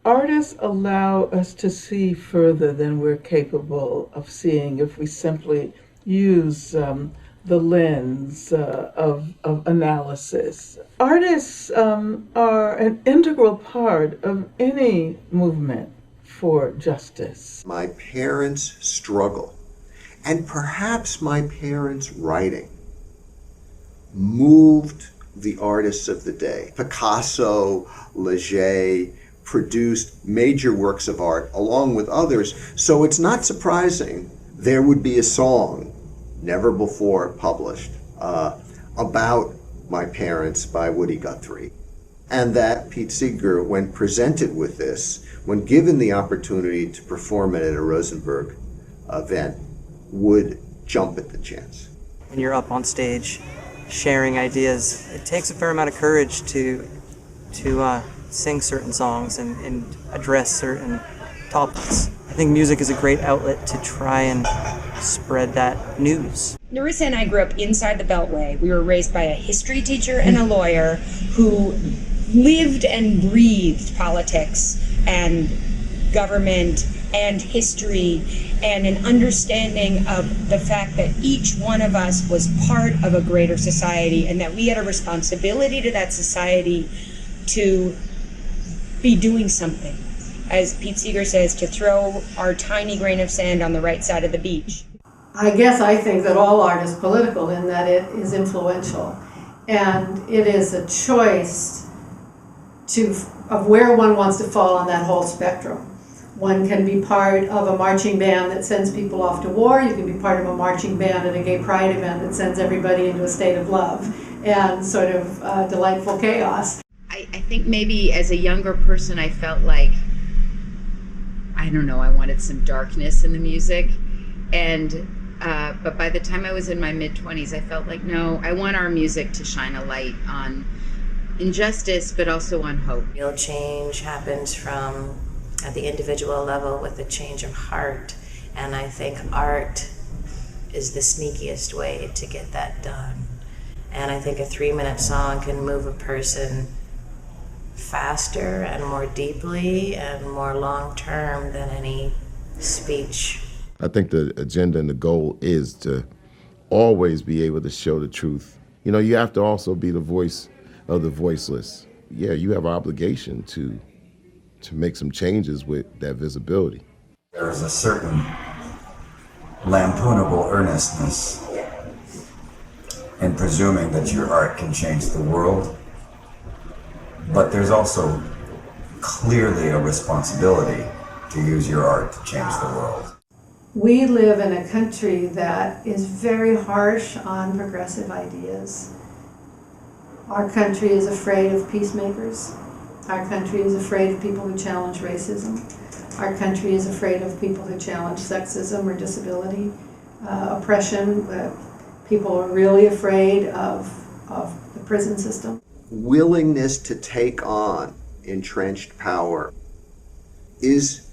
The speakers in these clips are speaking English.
Artists allow us to see further than we're capable of seeing if we simply use the lens of analysis. Artists are an integral part of any movement for justice. My parents' struggle, and perhaps my parents' writing, moved the artists of the day. Picasso, Leger produced major works of art along with others, so it's not surprising there would be a song, never before published, about my parents by Woody Guthrie. And that Pete Seeger, when presented with this, when given the opportunity to perform it at a Rosenberg event, would jump at the chance. When you're up on stage sharing ideas, it takes a fair amount of courage to sing certain songs and address certain topics. I think music is a great outlet to try and spread that news. Narissa and I grew up inside the Beltway. We were raised by a history teacher and a lawyer who lived and breathed politics and government and history and an understanding of the fact that each one of us was part of a greater society and that we had a responsibility to that society to be doing something. As Pete Seeger says, to throw our tiny grain of sand on the right side of the beach. I guess I think that all art is political in that it is influential. And it is a choice of where one wants to fall on that whole spectrum. One can be part of a marching band that sends people off to war. You can be part of a marching band at a gay pride event that sends everybody into a state of love and sort of delightful chaos. I think maybe as a younger person I felt like, I don't know, I wanted some darkness in the music. But by the time I was in my mid-20s, I felt like, no, I want our music to shine a light on injustice, but also on hope. Real change happens from at the individual level with a change of heart. And I think art is the sneakiest way to get that done. And I think a 3-minute song can move a person faster and more deeply and more long-term than any speech. I think the agenda and the goal is to always be able to show the truth. You know, you have to also be the voice of the voiceless. Yeah, you have an obligation to make some changes with that visibility. There is a certain lampoonable earnestness in presuming that your art can change the world, but there's also clearly a responsibility to use your art to change the world. We live in a country that is very harsh on progressive ideas. Our country is afraid of peacemakers. Our country is afraid of people who challenge racism. Our country is afraid of people who challenge sexism or disability, oppression. People are really afraid of the prison system. Willingness to take on entrenched power is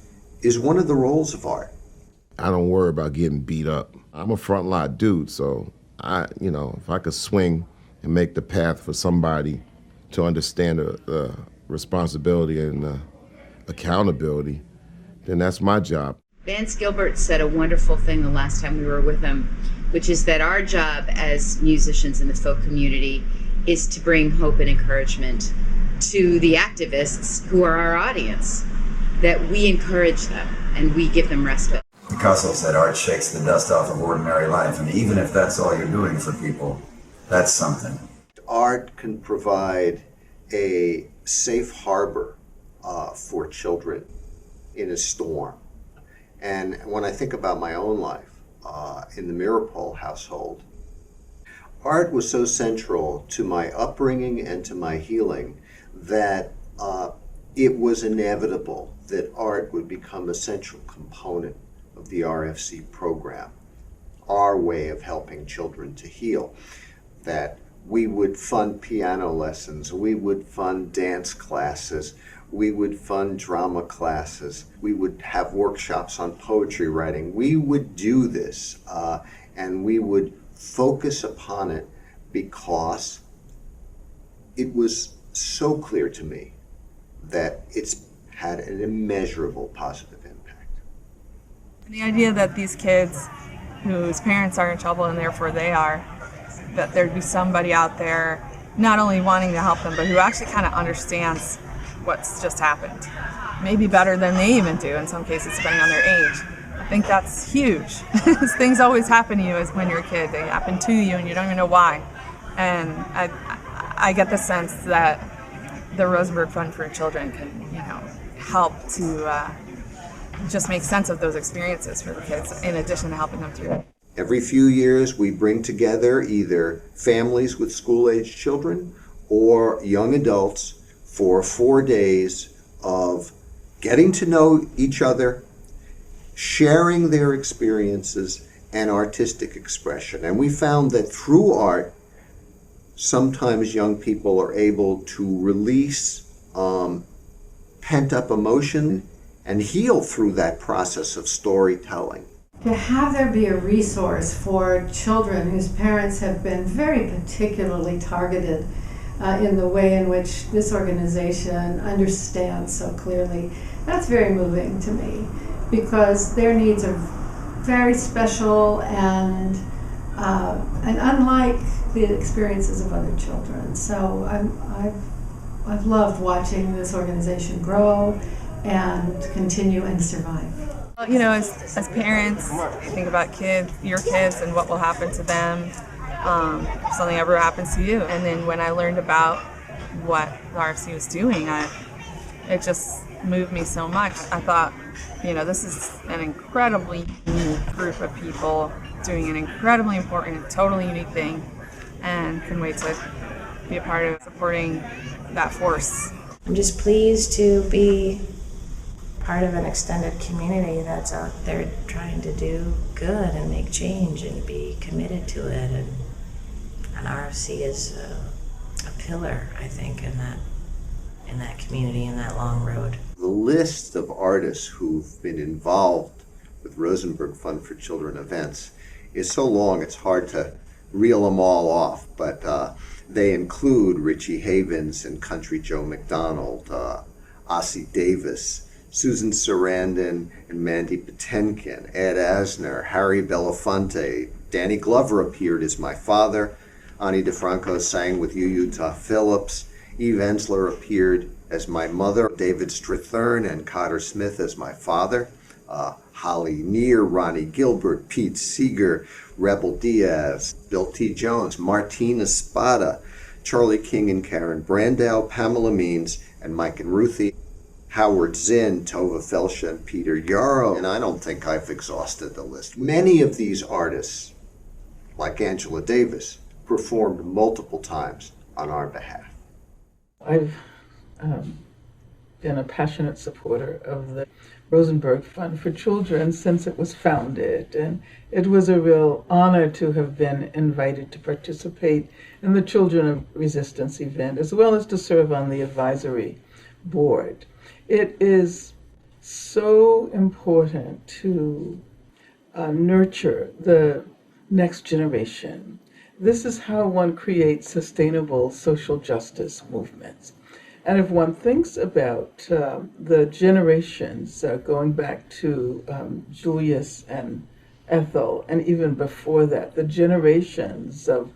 one of the roles of art. I don't worry about getting beat up. I'm a frontline dude, so if I could swing and make the path for somebody to understand the responsibility and accountability, then that's my job. Vance Gilbert said a wonderful thing the last time we were with him, which is that our job as musicians in the folk community is to bring hope and encouragement to the activists who are our audience, that we encourage them and we give them respite. Picasso said art shakes the dust off of ordinary life, and even if that's all you're doing for people, that's something. Art can provide a safe harbor for children in a storm. And when I think about my own life in the Meeropol household, art was so central to my upbringing and to my healing that it was inevitable that art would become a central component of the RFC program, our way of helping children to heal. That we would fund piano lessons, we would fund dance classes, we would fund drama classes, we would have workshops on poetry writing. We would do this and we would focus upon it because it was so clear to me that it's had an immeasurable positive impact. And the idea that these kids whose parents are in trouble and therefore they are, that there'd be somebody out there not only wanting to help them, but who actually kind of understands what's just happened. Maybe better than they even do in some cases, depending on their age. I think that's huge. Things always happen to you as when you're a kid. They happen to you and you don't even know why. And I get the sense that the Rosenberg Fund for Children can, help to just make sense of those experiences for the kids, in addition to helping them through it. Every few years, we bring together either families with school-aged children or young adults for 4 days of getting to know each other, sharing their experiences, and artistic expression. And we found that through art, sometimes young people are able to release pent-up emotion and heal through that process of storytelling. To have there be a resource for children whose parents have been very particularly targeted in the way in which this organization understands so clearly, that's very moving to me, because their needs are very special and unlike the experiences of other children. So I've loved watching this organization grow and continue and survive. Well, as parents, you think about your kids and what will happen to them if something ever happens to you. And then when I learned about what the RFC was doing, it just moved me so much. I thought, this is an incredibly unique group of people doing an incredibly important and totally unique thing, and couldn't wait to be a part of supporting that force. I'm just pleased to be part of an extended community that's out there trying to do good and make change and be committed to it. And RFC is a pillar, I think, in that community, in that long road. The list of artists who've been involved with Rosenberg Fund for Children events is so long it's hard to reel them all off, but they include Richie Havens and Country Joe McDonald, Ossie Davis, Susan Sarandon and Mandy Patinkin, Ed Asner, Harry Belafonte, Danny Glover appeared as my father, Ani DeFranco sang with Yu Phillips, Eve Ensler appeared as my mother, David Strathern and Cotter Smith as my father, Holly Neer, Ronnie Gilbert, Pete Seeger, Rebel Diaz, Bill T. Jones, Martina Spada, Charlie King and Karen Brandow, Pamela Means, and Mike and Ruthy, Howard Zinn, Tova Felsha, and Peter Yarrow, and I don't think I've exhausted the list. Many of these artists, like Angela Davis, performed multiple times on our behalf. I've been a passionate supporter of the Rosenberg Fund for Children since it was founded, and it was a real honor to have been invited to participate in the Children of Resistance event, as well as to serve on the advisory board. It is so important to nurture the next generation. This is how one creates sustainable social justice movements. And if one thinks about the generations going back to Julius and Ethel, and even before that, the generations of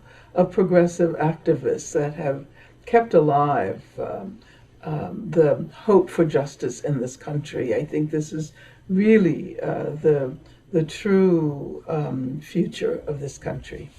progressive activists that have kept alive the hope for justice in this country, I think this is really the true future of this country.